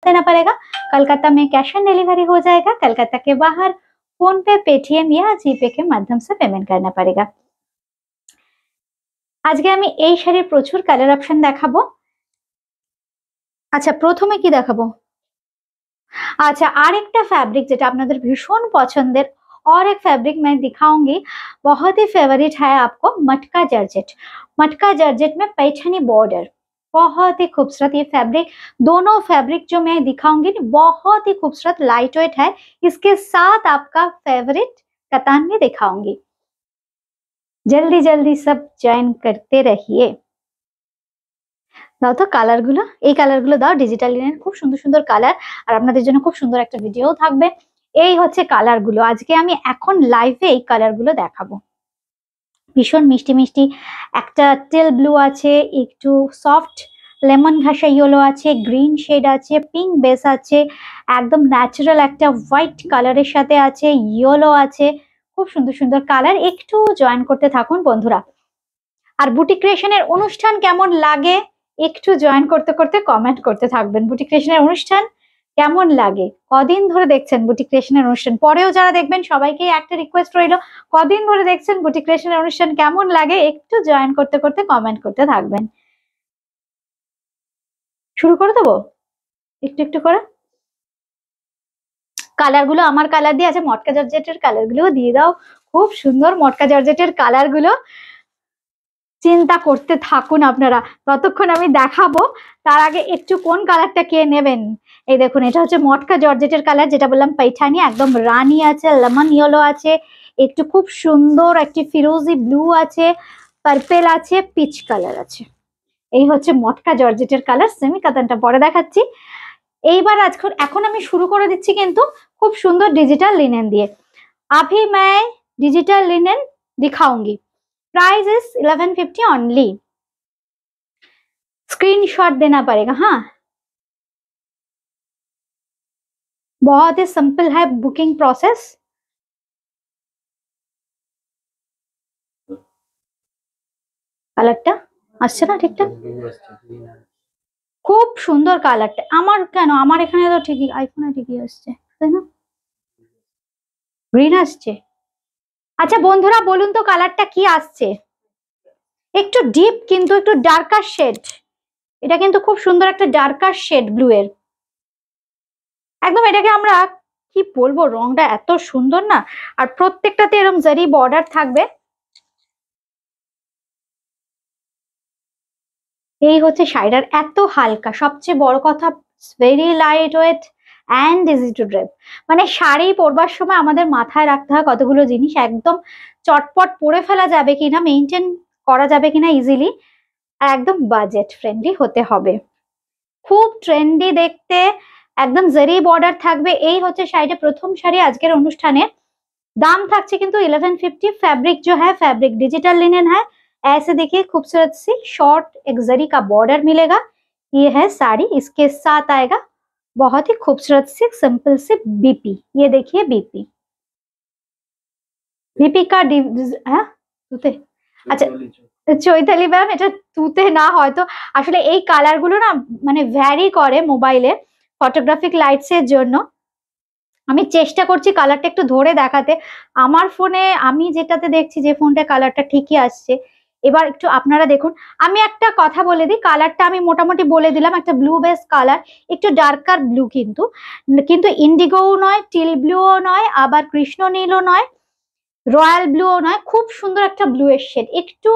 देना पड़ेगा। कलकत्ता में कैश ऑन डिलीवरी हो जाएगा। कलकत्ता के बाहर फोन पे, पेटीएम या जीपे के माध्यम से पेमेंट करना पड़ेगा। আজকে আমি এই শাড়ির প্রচুর কালার অপশন দেখাবো। আচ্ছা প্রথমে কি দেখাবো? अच्छा आरेकटा फैब्रिक যেটা আপনাদের ভীষণ পছন্দের, और एक फैब्रिक मैं दिखाऊंगी, बहुत ही फेवरेट है आपको, मटका जॉर्जेट। मटका जॉर्जेट में पैठनी बॉर्डर, बहुत ही खूबसूरत ये फैब्रिक। दोनों फैब्रिक जो मैं दिखाऊंगी बहुत ही खूबसूरत लाइट वेट है। इसके साथ आपका फेवरेट कतान भी दिखाऊंगी। जल्दी जल्दी सब जॉइन करते रहिए। দাও তো কালার গুলো, এই কালার গুলো দাও, ডিজিটাল লিনেন খুব সুন্দর সুন্দর কালার, আর আপনাদের জন্য খুব সুন্দর একটা ভিডিও থাকবে। এই হচ্ছে কালার গুলো, আজকে আমি এখন লাইভে এই কালার গুলো দেখাবো। ভীষণ মিষ্টি মিষ্টি একটা টেল ব্লু আছে, একটু সফট লেমন ঘাসা ইয়েলো আছে, গ্রিন শেড আছে, পিঙ্ক বেস আছে, একদম ন্যাচারাল একটা হোয়াইট কালারের সাথে আছে, ইয়েলো আছে, খুব সুন্দর সুন্দর কালার। একটু জয়েন করতে থাকুন বন্ধুরা। আর বুটিক ক্রিয়েশনের অনুষ্ঠান কেমন লাগে একটু জয়েন করতে করতে কমেন্ট করতে থাকবেন। বুটিক ক্রিয়েশনের অনুষ্ঠান কেমন লাগে, কদিন ধরে দেখছেন বুটিক ক্রিয়েশনের অনুষ্ঠান, পরেও যারা দেখবেন সবাইকে একটা রিকোয়েস্ট রইল, কদিন ধরে দেখছেন বুটিক ক্রিয়েশনের অনুষ্ঠান কেমন লাগে একটু জয়েন করতে করতে কমেন্ট করতে থাকবেন। শুরু করে দেবো একটু একটু করে। কালার গুলো আমার কালার দিয়ে আছে, মটকা জর্জেটের কালার গুলো দিয়ে দাও, খুব সুন্দর মটকা জর্জেটের কালার গুলো। চিন্তা করতে থাকুন আপনারা, ততক্ষণ আমি দেখাবো। তার আগে একটু কোন কালারটা কে নেবেন। এই দেখুন এটা হচ্ছে মটকা জর্জেটের কালার, যেটা বললাম पैठानी, একদম রানী আছে, লেমন ইয়েলো আছে, একটু খুব সুন্দর একটি ফিরোজি ব্লু আছে, পার্পেল আছে, পিচ কালার আছে। এই হচ্ছে মটকা জর্জেটের কালার। সেমি কাতানটা পরে দেখাচ্ছি। এইবার এখন আমি শুরু করে দিচ্ছি কিন্তু খুব সুন্দর ডিজিটাল লিনেন দিয়ে। अभी मैं डिजिटल लिनेन दिखाऊंगी। Price is 1150 only. स्क्रीनशॉट देना पड़ेगा। हाँ, बहुत ही सिंपल है बुकिंग प्रोसेस। কালারটা আসছে না ঠিকঠাক? খুব সুন্দর কালারটা। আমার কেন, আমার এখানে তো ঠিকই, আইফোনে ঠিকই আসছে তাই না? গ্রিন আসছে। আচ্ছা বন্ধুরা বলুন তো কালারটা কি আসছে? একটু ডিপ কিন্তু একটু ডার্কার শেড। এটা কিন্তু খুব সুন্দর একটা ডার্কার শেড ব্লু এর, একদম এটাকে আমরা কি বলবো, রংটা এত সুন্দর না। আর প্রত্যেকটাতে এরকম জারি বর্ডার থাকবে। এই হচ্ছে শাড়িটার এত হালকা, সবচেয়ে বড় কথা very light weight and easy to drape. মানে শাড়ি পরবার সময় আমাদের মাথায় রাখতে হয় কতগুলো জিনিস, একদম চটপট পরে ফেলা যাবে কিনা, মেনটেন করা যাবে কিনা ইজিলি, আর একদম বাজেট ফ্রেন্ডলি হতে হবে। খুব ট্রেন্ডি দেখতে, একদম জারি বর্ডার থাকবে। এই হচ্ছে শাড়িটা, প্রথম শাড়ি আজকের অনুষ্ঠানে। दाम থাকছে কিন্তু 1150। फैब्रिक जो है फैब्रिक डिजिटल लिनेन है। ऐसे देखिए खूबसूरत सी शॉर्ट एक जरी का बॉर्डर मिलेगा। ये है साड़ी, इसके साथ आएगा बहुत ही खूबसूरत सी सिंपल सी बीपी। ये देखिए बीपी, बीपी का হ্যাঁ তুতে, আচ্ছা চৈতালি ম্যাম এটা তুতে না, হয়তো আসলে এই কালার গুলো না মানে ভ্যারি করে মোবাইলে ফটোগ্রাফিক লাইটস এর জন্য। আমি চেষ্টা করছি কালারটা একটু ধরে দেখাতে। আমার ফোনে আমি যেটাতে দেখছি, যে ফোনটা কালারটা ঠিকই আসছে। এবার একটু আপনারা দেখুন। আমি একটা কথা বলে দিই, কালারটা আমি মোটামুটি বলে দিলাম, একটা ব্লু বেস কালার, একটু ডার্কার ব্লু, কিন্তু কিন্তু ইন্ডিগোও নয়, টিল ব্লুও নয়, আবার কৃষ্ণ নীলও নয়, রয়্যাল ব্লুও নয়, খুব সুন্দর একটা ব্লু এর শেড। একটু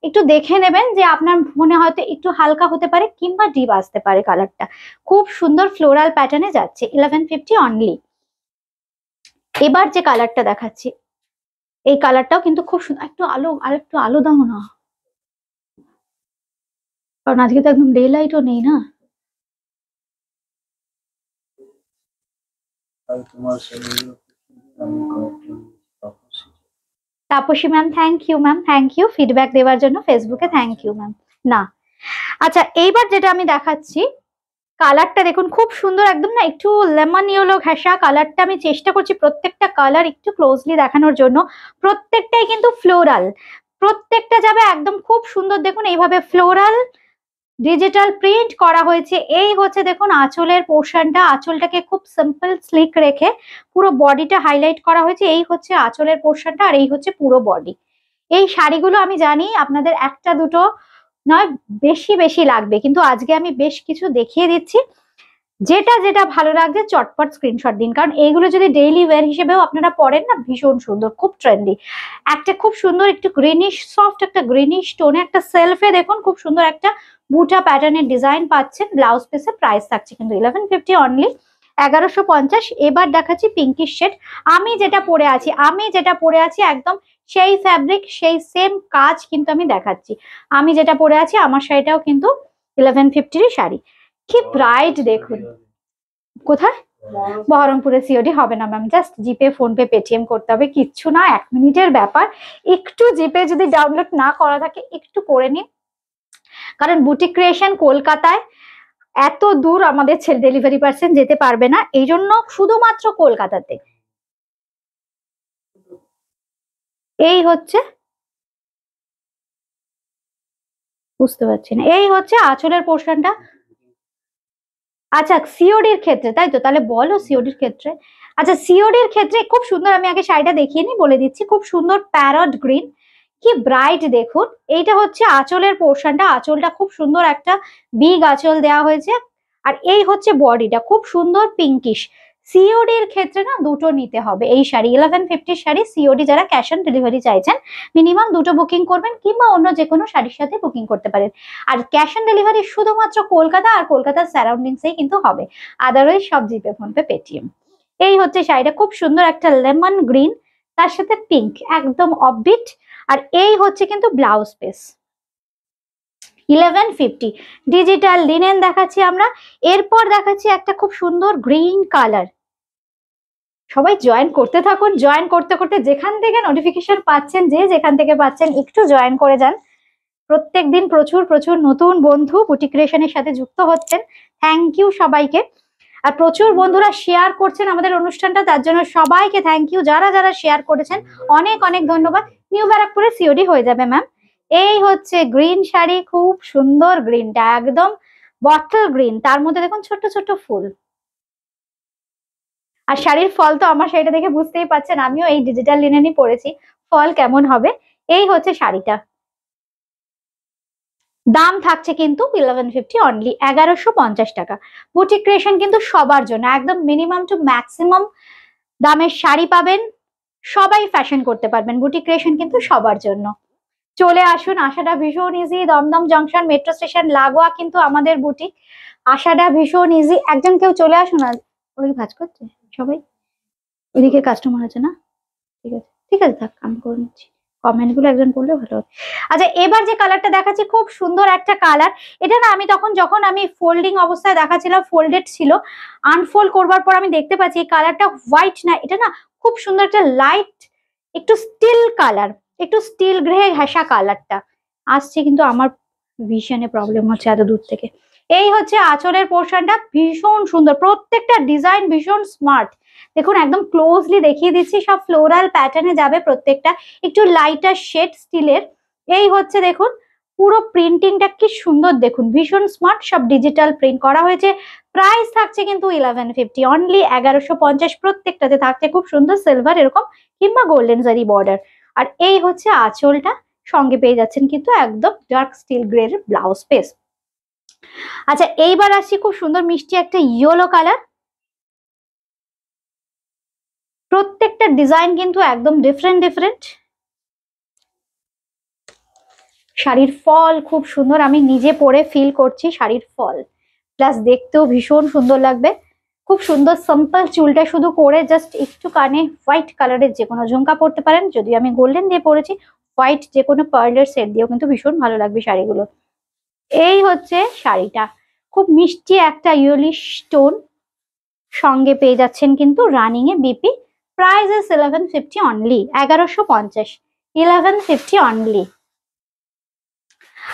একটু দেখে নেবেন যে আপনার মনে হয়তো একটু হালকা হতে পারে কিংবা ডিপ আসতে পারে কালারটা। খুব সুন্দর ফ্লোরাল প্যাটার্নে যাচ্ছে, 1150 অনলি। এবার যে কালারটা দেখাচ্ছি, এই কালারটাও কিন্তু খুব সুন্দর। একটু আলো, আর একটু আলো দাও না, কারণ আজকে তো একদম ডে লাইটও নেই না। Tapasi ma'am thank you ma'am, thank you feedback দেওয়ার জন্য ফেসবুকে, থ্যাংক ইউ ম্যাম। না আচ্ছা এইবার যেটা আমি দেখাচ্ছি, কালারটা দেখুন খুব সুন্দর, একদম না একটু লেমন ইয়েলো ঘেঁষা কালারটা। আমি চেষ্টা করছি প্রত্যেকটা কালার একটু ক্লোজলি দেখানোর জন্য। প্রত্যেকটাই কিন্তু ফ্লোরাল, প্রত্যেকটা যাবে একদম খুব সুন্দর। দেখুন এইভাবে ফ্লোরাল ডিজিটাল প্রিন্ট করা হয়েছে। এই হচ্ছে দেখুন আঁচলের পোর্শনটা, আঁচলটাকে খুব সিম্পল স্লিক রেখে পুরো বডিটা হাইলাইট করা হয়েছে। এই হচ্ছে আঁচলের পোর্শনটা আর এই হচ্ছে পুরো বডি। এই শাড়িগুলো আমি জানি আপনাদের একটা দুটো নয় বেশি বেশি লাগবে, কিন্তু আজকে আমি বেশ কিছু দেখিয়ে দিচ্ছি। যেটা যেটা ভালো লাগছে চটপট স্ক্রিনশট দিন, কারণ এইগুলো যদি ডেইলি ওয়্যার হিসেবেও আপনারা পরেন না, ভীষণ সুন্দর, খুব ট্রেন্ডি। একটা খুব সুন্দর একটু গ্রিনিশ সফট একটা গ্রিনিশ টোনে একটা সেলফে দেখুন খুব সুন্দর একটা বুটা প্যাটার্নের ডিজাইন পাচ্ছেন। ব্লাউজ পিসের প্রাইস থাকছে কিন্তু 1150 অনলি, 1150। এবার দেখাচ্ছি পিঙ্কিশ শেড। আমি যেটা পরে আছি একদম সেই ফ্যাব্রিক সেই সেম কাজ কিন্তু আমি দেখাচ্ছি। আমি যেটা পরে আছি আমার শাড়িটাও কিন্তু 1150 শাড়ি। কি ব্রাইট দেখুন। কোথায়? বহরমপুরে সিওডি হবে না ম্যাম, জাস্ট জিপে ফোনপে পেটিএম করতে হবে, কিচ্ছু না, 1 মিনিটের ব্যাপার। একটু জিপে যদি ডাউনলোড না করা থাকে একটু করে নিন, কারণ বুটিক ক্রিয়েশন কলকাতায় এত দূর আমাদের ডেলিভারি পার্সন যেতে পারবে না, এই জন্য শুধুমাত্র কলকাতাতে। এই হচ্ছে, বুঝতে পারছি না, এই হচ্ছে আঁচলের পোর্শনটা। আচ্ছা সিওডির ক্ষেত্রে তাই তো, তাহলে বলো সিওডির ক্ষেত্রে। আচ্ছা সিওডির ক্ষেত্রে খুব সুন্দর, আমি আগে শাড়িটা দেখিয়ে নি বলে দিচ্ছি, খুব সুন্দর প্যারট গ্রিন, কি ব্রাইট দেখুন। এইটা হচ্ছে আঁচলের পোর্শনটা, আঁচলটা খুব সুন্দর একটা বিগ আঁচল দেওয়া হয়েছে। আর এই হচ্ছে বডিটা খুব সুন্দর পিঙ্কিশ। সিওডির ক্ষেত্রে না দুটো নিতে হবে এই শাড়ি, 1150 শাড়ি সিওডি যারা ক্যাশ অন ডেলিভারি চাইছেন মিনিমাম দুটো বুকিং করবেন, কিংবা অন্য যে কোনো শাড়ির সাথে বুকিং করতে পারেন। আর ক্যাশ অন ডেলিভারি শুধুমাত্র কলকাতা আর কলকাতার সারাউন্ডিংসেই কিন্তু হবে, আদারওয়াইজ সব জিপে ফোনপে পেটিএম। এই হচ্ছে শাড়িটা, খুব সুন্দর একটা লেমন গ্রিন তার সাথে পিঙ্ক, একদম অফবিট। আর এই হচ্ছে কিন্তু ব্লাউজ পিস, 1150। ডিজিটাল লিনেন দেখাচ্ছি আমরা। এরপর দেখাচ্ছি একটা খুব সুন্দর গ্রিন কালার। সবাই জয়েন করতে থাকুন, জয়েন করতে করতে যেখান থেকে নোটিফিকেশন পাচ্ছেন, যে যেখান থেকে পাচ্ছেন একটু জয়েন করে যান। প্রত্যেকদিন প্রচুর প্রচুর নতুন বন্ধু বুটিক ক্রিয়েশনের সাথে যুক্ত হচ্ছেন, থ্যাংক ইউ সবাইকে। আর প্রচুর বন্ধুরা শেয়ার করছেন আমাদের অনুষ্ঠানটা, তার জন্য সবাইকে থ্যাংক ইউ। যারা যারা শেয়ার করেছেন অনেক অনেক ধন্যবাদ। নিউ ব্যারাকপুরে সিওডি হয়ে যাবে ম্যাম। এই হচ্ছে গ্রিন শাড়ি, খুব সুন্দর গ্রিনটা, একদম বটল গ্রিন, তার মধ্যে দেখুন ছোট ছোট ফুল। আর শাড়ির ফল তো আমার শাড়িটা দেখে বুঝতেই পারছেন, আমিও এই ডিজিটাল লিনেনই পরেছি, ফল কেমন হবে। এই হচ্ছে শাড়িটা, দাম থাকছে কিন্তু 1150 অনলি, 1150 টাকা। বুটিক ক্রিয়েশন কিন্তু সবার জন্য, একদম মিনিমাম টু ম্যাক্সিমাম দামের শাড়ি পাবেন, সবাই ফ্যাশন করতে পারবেন। বুটিক ক্রিয়েশন কিন্তু সবার জন্য। চলে আসুন, আসাটা ভীষণ easy, Dumdum junction metro station লাগোয়া কিন্তু আমাদের বুটিক, আসাটা ভীষণ ইজি। একজন কেউ চলে আসুন। আর ওই ভাজ করছে সবাই, ওইদিকে কাস্টমার আছে না, ঠিক আছে ঠিক আছে থাক, আমি করে নিচ্ছি, কমেন্ট গুলো একজন করলে ভালো হবে। আচ্ছা এবার যে কালারটা দেখাচ্ছি খুব সুন্দর একটা কালার। এটা না আমি যখন আমি ফোল্ডিং অবস্থায় দেখাচ্ছিলাম ফোল্ডেড ছিল, আনফোল্ড করবার পর আমি দেখতে পাচ্ছি এই কালারটা হোয়াইট না, এটা না খুব সুন্দর একটা লাইট একটু স্টিল কালার, একটু স্টিল গ্রে ঘেঁষা কালারটা আসছে, কিন্তু আমার ভিশনে প্রবলেম হচ্ছে এত দূর থেকে। এই হচ্ছে আঁচলের পোর্শনটা, ভীষণ সুন্দর, প্রত্যেকটা ডিজাইন ভীষণ স্মার্ট। দেখুন একদম ক্লোজলি দেখিয়ে দিচ্ছি, সব ফ্লোরাল প্যাটার্নে যাবে প্রত্যেকটা, একটু লাইটার শেড স্টিলের। এই হচ্ছে দেখুন পুরো প্রিন্টিংটা কি সুন্দর দেখুন, ভীষণ স্মার্ট, সব ডিজিটাল প্রিন্ট করা হয়েছে। প্রাইস থাকছে কিন্তু 1150 অনলি, 1150। প্রত্যেকটাতে থাকছে খুব সুন্দর সিলভার এরকম কিংবা গোল্ডেন জারি বর্ডার। আর এই হচ্ছে আঁচলটা, সঙ্গে পেয়ে যাচ্ছেন কিন্তু একদম ডার্ক স্টিল গ্রে এর ব্লাউজ পিস। আচ্ছা এইবার আসছি খুব সুন্দর মিষ্টি একটা ইয়েলো কালার, প্রত্যেকটা ডিজাইন কিন্তু একদম ডিফারেন্ট ডিফারেন্ট। শাড়ির ফল খুব সুন্দর, আমি নিজে পরে ফিল করছি শাড়ির ফল, প্লাস দেখতেও ভীষণ সুন্দর লাগবে। খুব সুন্দর সিম্পল, চুলটা শুধু করে জাস্ট একটু কানে হোয়াইট কালারের যে কোনো ঝুমকা পরতে পারেন, যদি আমি গোল্ডেন দিয়ে পরেছি, হোয়াইট যে কোনো পার্লের সেট দিয়েও কিন্তু ভীষণ ভালো লাগবে শাড়িগুলো। এই হচ্ছে শাড়িটা, খুব মিষ্টি একটা ইয়েলিশ টোন, সঙ্গে পেয়ে যাচ্ছেন কিন্তু running A BP. Price is 1150 only, 1150, 1150 only.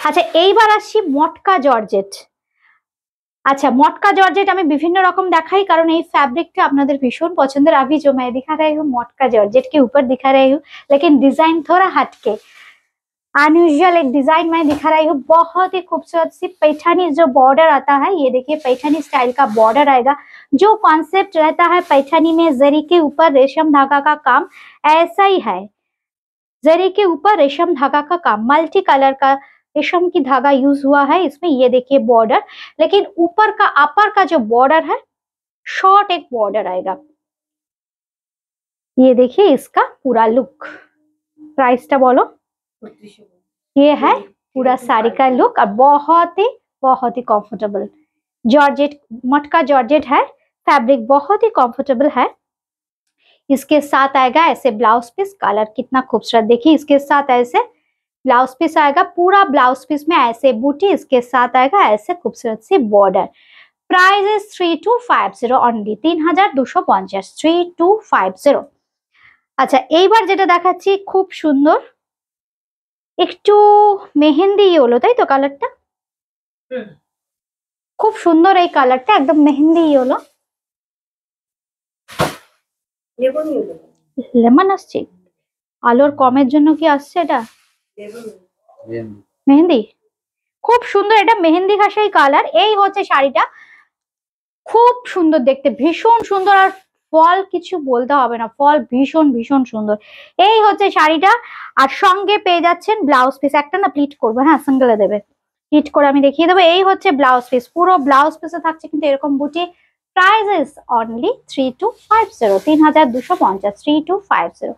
আচ্ছা এইবার আসছি মটকা জর্জেট। अच्छा मटका जॉर्जेट আমি বিভিন্ন রকম দেখাই কারণ এই ফ্যাব্রিকটা আপনাদের ভীষণ পছন্দের। अभी जो मैं दिखा रही हूँ मटका जॉर्जेट के ऊपर दिखा रही हूँ, लेकिन डिजाइन थोड़ा हटके। अनयूजुअल एक डिजाइन मैं दिखा रही हूँ, बहुत ही खूबसूरत सी पैठानी जो बॉर्डर आता है, ये देखिए पैठानी स्टाइल का बॉर्डर आएगा। जो कॉन्सेप्ट रहता है पैठानी में, जरी के ऊपर रेशम धागा का काम, ऐसा ही है। जरी के ऊपर रेशम धागा का काम, मल्टी कलर का रेशम की धागा यूज हुआ है इसमें। ये देखिए बॉर्डर, लेकिन ऊपर का अपर का जो बॉर्डर है शॉर्ट एक बॉर्डर आएगा। ये देखिए इसका पूरा लुक। प्राइसটা बोलो। ये है पूरा साड़ी का लुक और बहुत ही कंफर्टेबल जॉर्जेट, मटका जॉर्जेट है, फैब्रिक बहुत ही कंफर्टेबल है। इसके साथ आएगा ऐसे ब्लाउज पीस, कलर कितना खूबसूरत देखिए। इसके साथ ऐसे ब्लाउज पीस आएगा, पूरा ब्लाउज पीस में ऐसे बूटी, इसके साथ आएगा ऐसे खूबसूरत सी बॉर्डर। Price is 3250 only, 3250, 3250। আচ্ছা এইবার যেটা দেখাচ্ছি খুব সুন্দর, একটু মেহেন্দি ইয়েলো, তাই তো কালারটা? খুব সুন্দর এই কালারটা, একদম মেহেন্দি ইয়েলো, লেমন আসছে। আলোর কমের জন্য কি আসছে এটা? মেহেন্দি, খুব সুন্দর, এটা মেহেন্দি ঘাসাই কালার। এই হচ্ছে শাড়িটা, খুব সুন্দর দেখতে, ভীষণ সুন্দর। আর ফল কিছু বলতে হবে না, ফল ভীষণ ভীষণ সুন্দর। এই হচ্ছে শাড়িটা, আর সঙ্গে পেয়ে যাচ্ছেন ব্লাউজ পিস। একটা না প্লিট করবো, হ্যাঁ সিঙ্গেলে দেবে, প্লিট করে আমি দেখিয়ে দেবো। এই হচ্ছে ব্লাউজ পিস, পুরো ব্লাউজ পিসে থাকছে কিন্তু এরকম বুটি। Price is only 3250, 3250, 3250।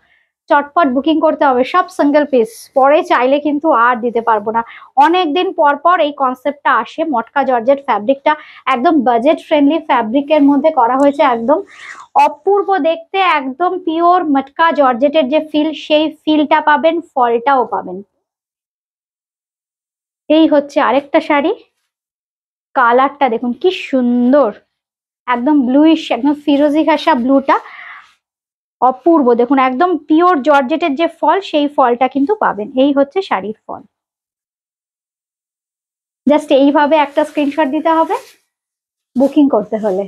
চটপট বুকিং করতে হবে, সব সিঙ্গেল পিস, পরে চাইলে কিন্তু আর দিতে পারবো না। অনেকদিন পর পর এই কনসেপ্টটা আসে। মটকা জর্জেট ফ্যাব্রিকটা একদম বাজেট ফ্রেন্ডলি ফ্যাব্রিকের মধ্যে করা হয়েছে, একদম অপূর্ব দেখতে, একদম পিওর মটকা জর্জেটের যে ফিল, সেই ফিলটা পাবেন, ফলটাও পাবেন। এই হচ্ছে আরেকটা শাড়ি, কালারটা দেখুন কি সুন্দর, একদম ব্লুইশ, একদম ফিরোজি ঘাসা ব্লুটা, অপূর্ব দেখুন, একদম পিওর জর্জেটের যে ফল, সেই ফলটা কিন্তু পাবেন। এই হচ্ছে শাড়ির ফল। জাস্ট এইভাবে একটা স্ক্রিনশট দিতে হবে বুকিং করতে হলে।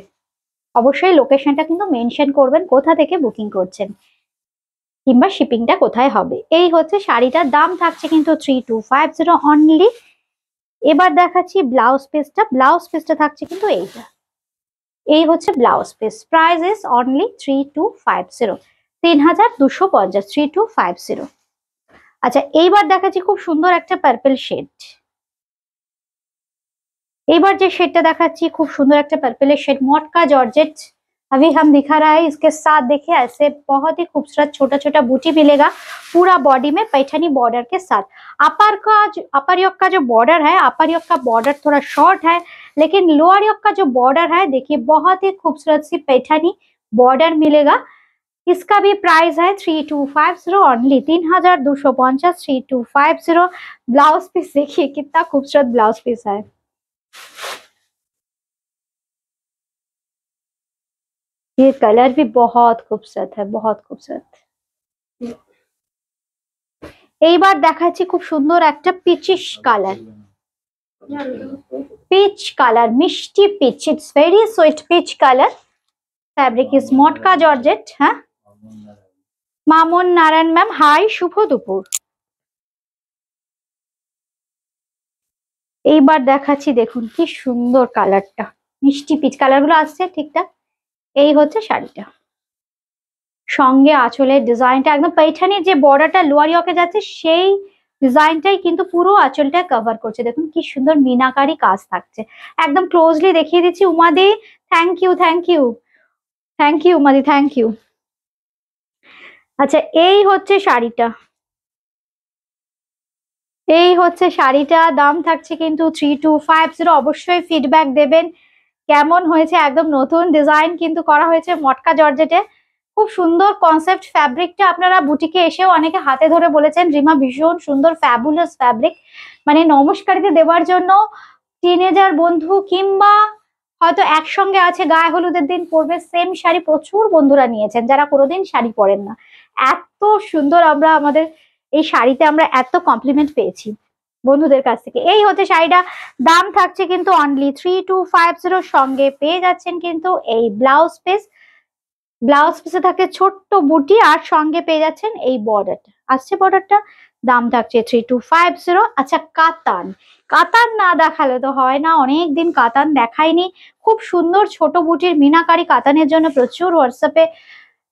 অবশ্যই লোকেশনটা কিন্তু মেনশন করবেন, কোথা থেকে বুকিং করছেন কিংবা শিপিংটা কোথায় হবে। এই হচ্ছে শাড়িটার দাম থাকছে কিন্তু 3250 অনলি। এবার দেখাচ্ছি ব্লাউজ পিসটা। ব্লাউজ পিসটা থাকছে কিন্তু এইটা, এই হচ্ছে blouse piece. Price is only 3250, 3250, 3250। আচ্ছা এইবার দেখাচ্ছি খুব সুন্দর একটা পার্পল শেড। এইবার যে শেডটা দেখাচ্ছি খুব সুন্দর একটা पर्पल शेड, मटका जॉर्जेट अभी हम दिखा रहा है। इसके साथ देखिए ऐसे बहुत ही खूबसूरत छोटा छोटा बूटी मिलेगा पूरा बॉडी में पैठानी बॉर्डर के साथ। अपर योक का जो बॉर्डर है, अपर योक का बॉर्डर थोड़ा शॉर्ट है, लेकिन लोअर योक का जो बॉर्डर है देखिए बहुत ही खूबसूरत सी पैठानी बॉर्डर मिलेगा। इसका भी प्राइस है 3250 ओनली, 3250, 3250। ब्लाउज पीस देखिए कितना खूबसूरत ब्लाउज पीस है। ये कलर भी बहुत खूबसूरत है, बहुत खूबसूरत। এইবার দেখাচ্ছি খুব সুন্দর একটা পিচিশ কালার, পিচ কালার, মিষ্টি peach, it's very sweet peach colour. Fabric is matka georgette. হ্যাঁ মামুন নারায়ণ ম্যাম, হাই, শুভ দুপুর। এইবার দেখাচ্ছি দেখুন কি সুন্দর কালারটা, মিষ্টি পিচ কালারগুলো আসছে ঠিকঠাক। এই হচ্ছে শাড়িটা, সঙ্গে আঁচলের ডিজাইনটা একদম पैठानी যে বর্ডারটা লোয়ার ইয়কে যাচ্ছে সেই ডিজাইনটাই কিন্তু পুরো আঁচলটা কভার করছে। দেখুন কি সুন্দর মিনাকারি কাজ থাকছে। একদম ক্লোজলি দেখিয়ে দিচ্ছি। উমাদি thank you, thank you, thank you উমাদি, থ্যাংক ইউ। আচ্ছা এই হচ্ছে শাড়িটা, এই হচ্ছে শাড়িটা, দাম থাকছে কিন্তু 3250। অবশ্যই ফিডব্যাক দেবেন কেমন হয়েছে। একদম নতুন ডিজাইন কিন্তু করা হয়েছে মটকা জর্জেটে, খুব সুন্দর কনসেপ্ট। ফ্যাব্রিকটা আপনারা বুটিকে এসেও অনেকে হাতে ধরে বলেছেন রিমা ভীষণ সুন্দর, ফ্যাবুলাস ফ্যাব্রিক, মানে নমস্কারিতে দেওয়ার জন্য টিনেজার বন্ধু কিংবা হয়তো একসঙ্গে আছে গায়ে হলুদের দিন পরবে সেম শাড়ি, প্রচুর বন্ধুরা নিয়েছেন যারা কোনোদিন শাড়ি পরেন না। এত সুন্দর আমরা আমাদের এই শাড়িতে আমরা এত কমপ্লিমেন্ট পেয়েছি বন্ধুদের কাছ থেকে। এই হচ্ছে শাড়িটা, দাম থাকছে কিন্তু অনলি 3250। সঙ্গে পেয়ে যাচ্ছেন কিন্তু এই ব্লাউজ পিস, ব্লাউজ পিসে থাকে ছোট্ট বুটি, আর সঙ্গে পেয়ে যাচ্ছেন এই বর্ডারটা, আসছে বর্ডারটা দাম থাকছে 3250। আচ্ছা কাতান, কাতান না দেখালে তো হয় না, অনেকদিন কাতান দেখাইনি। খুব সুন্দর ছোট বুটির মিনাকারি কাতানের জন্য প্রচুর হোয়াটসঅ্যাপে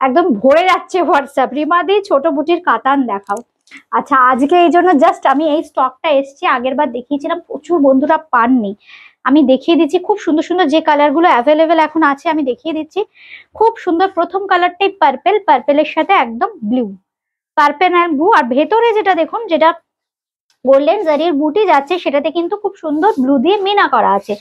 একদম ভরে যাচ্ছে হোয়াটসঅ্যাপ, রিমাদি ছোট বুটির কাতান দেখাও। আচ্ছা আজকে এই জন্য জাস্ট আমি এই স্টকটা এসছি, আগের বার দেখিয়েছিলাম প্রচুর বন্ধুরা পাননি, আমি দেখিয়ে দিচ্ছি। খুব সুন্দর সুন্দর যে কালারগুলো অ্যাভেলেবেল এখন আছে আমি দেখিয়ে দিচ্ছি। খুব সুন্দর প্রথম কালারটাই পার্পেল, পার্পেলের সাথে একদম ব্লু, পার্পেল আর ব্লু। আর ভেতরে যেটা দেখুন, যেটা গোল্ডেন জারির বুটি যাচ্ছে সেটাতে কিন্তু খুব সুন্দর ব্লু দিয়ে মিনা করা আছে।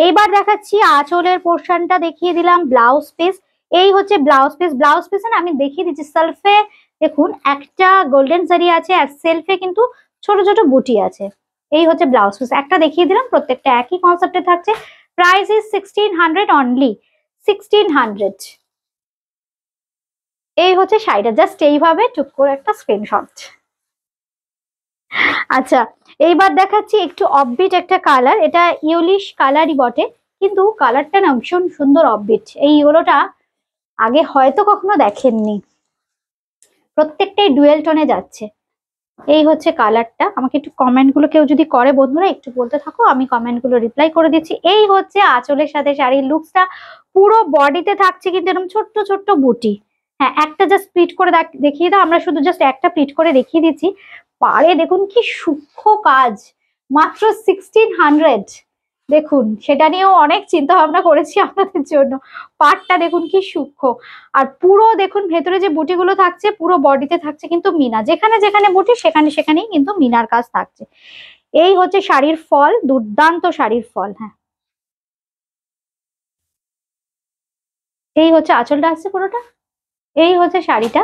এইবার দেখাচ্ছি আঁচলের পোর্শনটা, দেখিয়ে দিলাম ব্লাউজ পিস। এই হচ্ছে ব্লাউজ পিস, ব্লাউজ পিস না আমি দেখিয়ে দিচ্ছি। সেলফে দেখুন একটা গোল্ডেন জারি আছে, আর সেলফে কিন্তু ছোট ছোট বুটি আছে। এই হচ্ছে ব্লাউজ পিস, একটা দেখিয়ে দিলাম, প্রত্যেকটা একই কনসেপ্টে থাকছে। Price is 1600 only, 1600। এই হচ্ছে শাড়িটা, জাস্ট এইভাবে টুক করে একটা স্ক্রিনশট। আচ্ছা এইবার দেখাচ্ছি একটু অফবিট একটা কালার, এটা ইয়েলিশ কালারই বটে, কিন্তু কালারটা না ভীষণ সুন্দর অফবিট। এই ইয়েলোটা আগে হয়তো কখনো দেখেননি, প্রত্যেকটাই ডুয়েল টোনে যাচ্ছে। এই হচ্ছে কালারটা। আমাকে একটু কমেন্ট গুলো কেউ যদি করে বন্ধুরা একটু বলতে থাকো, আমি কমেন্ট গুলো রিপ্লাই করে দিচ্ছি। এই হচ্ছে আঁচলের সাথে শাড়ির লুকসটা, পুরো বডিতে থাকছে কিন্তু এরকম ছোট্ট ছোট্ট বুটি। হ্যাঁ একটা জাস্ট প্লিট করে দেখিয়ে দাও, আমরা শুধু জাস্ট একটা প্লিট করে দেখিয়ে দিচ্ছি। পাড়ে দেখুন কি সূক্ষ্ম কাজ, মাত্র 1600। দেখুন সেটা নিয়েও অনেক চিন্তা ভাবনা করেছি আপনাদের জন্য। পাড়টা দেখুন কি সূক্ষ্ম, আর পুরো দেখুন ভেতরে যে বুটিগুলো থাকছে পুরো বডিতে থাকছে কিন্তু মিনা, যেখানে যেখানে বুটি সেখানে সেখানেই কিন্তু মিনার কাজ থাকছে। এই হচ্ছে শাড়ির ফল, দুর্দান্ত শাড়ির ফল। হ্যাঁ এই হচ্ছে আঁচলটা আসছে পুরোটা। এই হচ্ছে শাড়িটা,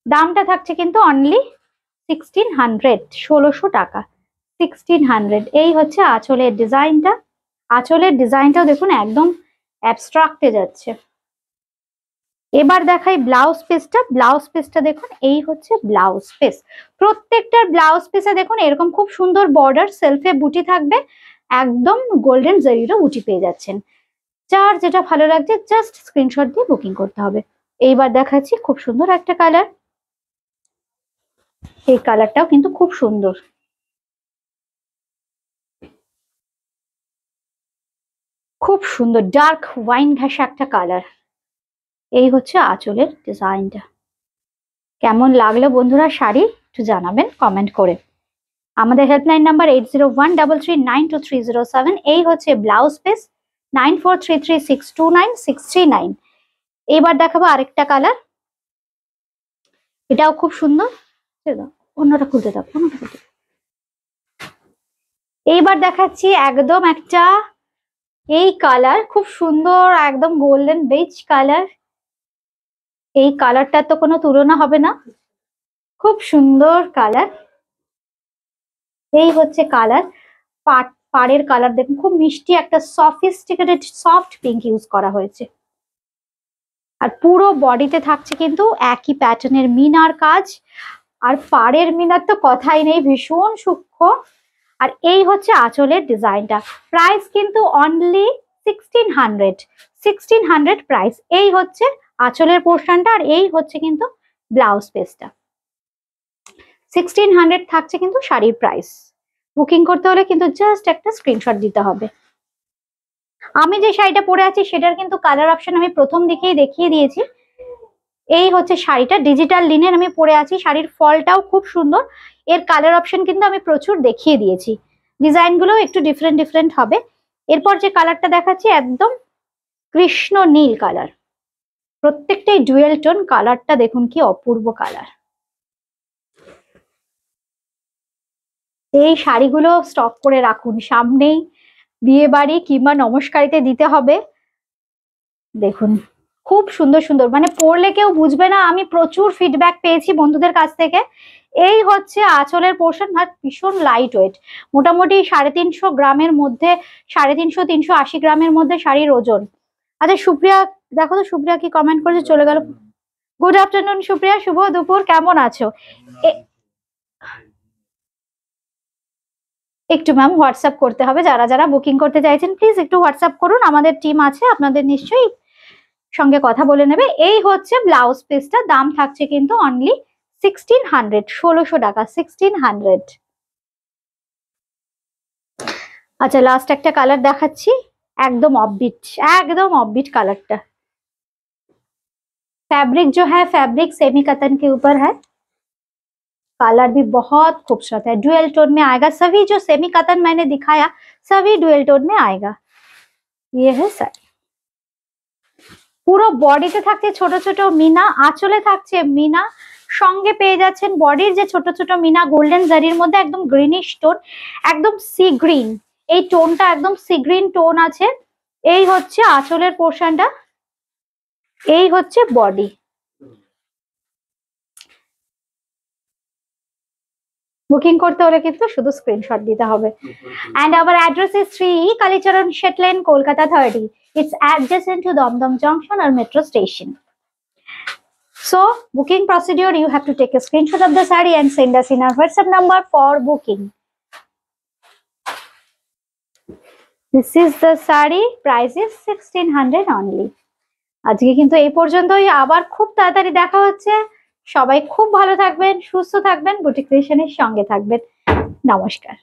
দামটা থাকছে কিন্তু অনলি 1600, 1600 টাকা, 1600। এই হচ্ছে আঁচলের ডিজাইনটা, আঁচলের ডিজাইনটাও দেখুন একদম অ্যাবস্ট্রাক্টে যাচ্ছে। এবার দেখাই ব্লাউজ পিসটা, ব্লাউজ পিসটা দেখুন, এই হচ্ছে ব্লাউজ পিস। প্রত্যেকটার ব্লাউজ পিসে দেখুন এরকম খুব সুন্দর বর্ডার, সেলফে বুটি থাকবে, একদম গোল্ডেন জারিরও বুটি পেয়ে যাচ্ছেন। যার যেটা ভালো লাগছে জাস্ট স্ক্রিনশট দিয়ে বুকিং করতে হবে। এইবার দেখাচ্ছি খুব সুন্দর একটা কালার, এই কালারটাও কিন্তু খুব সুন্দর, খুব সুন্দর ডার্ক ওয়াইন ঘাসা একটা কালার। এই হচ্ছে আঁচলের ডিজাইনটা। কেমন লাগলো বন্ধুরা শাড়ি একটু জানাবেন কমেন্ট করে। আমাদের হেল্পলাইন নাম্বার 8013392307। এই হচ্ছে ব্লাউজ পিস, 9433629639। এইবার দেখাবো আরেকটা কালার, এটাও খুব সুন্দর। অন্যটা খুলতে দাও, অন্যটা খুলতে। এইবার দেখাচ্ছি একদম একটা এই কালার, খুব সুন্দর একদম গোল্ডেন বেজ কালার। এই কালারটার তো কোনো তুলনা হবে না, খুব সুন্দর কালার। এই হচ্ছে কালার, পাড়ের কালার দেখুন খুব মিষ্টি একটা সফিস্টিকেটেড সফট পিঙ্ক ইউজ করা হয়েছে। আর পুরো বডিতে থাকছে কিন্তু একই প্যাটার্নের মিনার কাজ, আর পাড়ের মিনার তো কথাই নেই, ভীষণ সূক্ষ্ম। আর এই হচ্ছে আঁচলের ডিজাইনটা, প্রাইস কিন্তু অনলি 1600, 1600 প্রাইস। এই হচ্ছে আঁচলের পোর্শনটা, আর এই হচ্ছে কিন্তু ব্লাউজ পিসটা। 1600 থাকছে কিন্তু শাড়ির প্রাইস। বুকিং করতে হলে কিন্তু জাস্ট একটা স্ক্রিনশট দিতে হবে। আমি যে শাড়িটা পরে আছি সেটার কিন্তু কালার অপশন আমি প্রথম দিকেই দেখিয়ে দিয়েছি। এই হচ্ছে শাড়িটা, ডিজিটাল লিনেন আমি পরে আছি, শাড়ির ফলটাও খুব সুন্দর। এর কালার অপশন কিন্তু আমি প্রচুর দেখিয়ে দিয়েছি, ডিজাইনগুলো একটু ডিফারেন্ট ডিফারেন্ট হবে। এরপর যে কালারটা দেখাচ্ছি একদম কৃষ্ণ নীল কালার, প্রত্যেকটাই ডুয়েল টোন। কালারটা দেখুন কি অপূর্ব কালার। এই শাড়িগুলো স্টক করে রাখুন, সামনেই বিয়ে বাড়ি কিংবা নমস্কারিতে দিতে হবে। দেখুন খুব সুন্দর সুন্দর, মানে পরলে কেউ বুঝবে না। আমি প্রচুর ফিডব্যাক পেয়েছি বন্ধুদের কাছ থেকে। এই হচ্ছে আঁচলের পোর্শন, আর ভীষণ লাইট ওয়েট, মোটামুটি 350 গ্রামের মধ্যে, 350 380 গ্রামের মধ্যে শাড়ির ওজন। আচ্ছা সুপ্রিয়া, দেখো তো সুপ্রিয়া কি কমেন্ট করেছে, চলে গেল। গুড আফটারনুন সুপ্রিয়া, শুভ দুপুর, কেমন আছো? একটু ম্যাম হোয়াটসঅ্যাপ করতে হবে, যারা যারা বুকিং করতে চাইছেন প্লিজ একটু হোয়াটসঅ্যাপ করুন, আমাদের টিম আছে আপনাদের নিশ্চয়ই সঙ্গে কথা বলে নেবে। এই হচ্ছে ব্লাউজ পিসটা, দাম থাকছে কিন্তু অনলি 1600, 1600 টাকা, 1600। আচ্ছা লাস্ট একটা কালার দেখাচ্ছি, एकदम ऑफबीट कलर टा। फैब्रिक जो है फैब्रिक सेमी कतन के ऊपर है, कलर भी बहुत खूबसूरत है, डुअल टोन में आएगा। सभी जो सेमी कतन मैंने दिखाया सभी डुअल टोन में आएगा। ये है साड़ी, পুরো বডিতে থাকছে ছোট ছোট মিনা, আঁচলে থাকছে মিনা, সঙ্গে পেয়ে যাচ্ছেন বডির যে ছোট ছোট মিনা গোল্ডেন জারির মধ্যে, একদম গ্রিনিশ টোন, একদম সি গ্রিন, এই টোনটা একদম সি গ্রিন টোন আছে। এই হচ্ছে আঁচলের পোর্শনটা, এই হচ্ছে বডি। বুকিং করতে হলে কিন্তু শুধু স্ক্রিনশট দিতে হবে। And our address is 3 Kalicharan Shet lane, Kolkata 30। It's adjacent to Dum Dum junction or metro station. So booking procedure, you have to take a screenshot of the saree and send us in our WhatsApp number for booking. This is the saree, price is 1600 only. আজকে কিন্তু এই পর্যন্তই, আবার খুব তাড়াতাড়ি দেখা হচ্ছে। সবাই খুব ভালো থাকবেন, সুস্থ থাকবেন, বুটিক ক্রিয়েশনের সঙ্গে থাকবেন। নমস্কার।